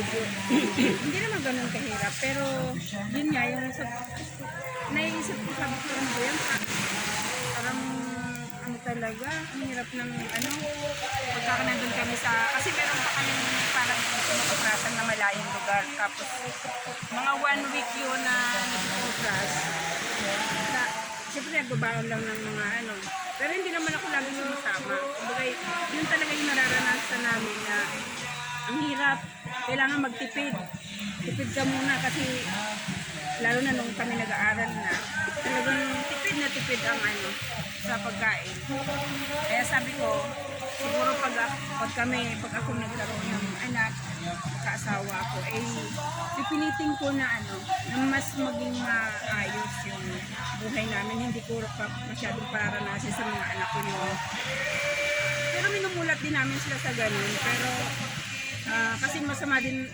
medyo hindi naman ganun kahirap. Pero yun nga, yung naiisip ko, sabi ko, ano ba yan? Parang ano talaga, ang hirap ng ano, pagka nandun kami sa, kasi meron pa kami parang sumukuprasan na malayong lugar. Tapos mga 1 week yun na nagkukupras. Siyempre nagbabaon lang ng mga ano. Pero hindi naman ako lagi sumasama. Kumbaga, yun talaga yung nararanasan namin na ang hirap. Kailangan magtipid. Tipid ka muna kasi lalo na nung kami nag-aaral na talagang tipid na tipid ang ano sa pagkain. Kaya sabi ko, siguro pag ako nagkaroon ng anak, kaasawa ko, pipilitin ko na ano, na mas maging maayos yung buhay namin. Hindi ko pa masyadong pararanasin sa mga anak ko yun. Pero minumulat din namin sila sa ganun. Pero kasi masama din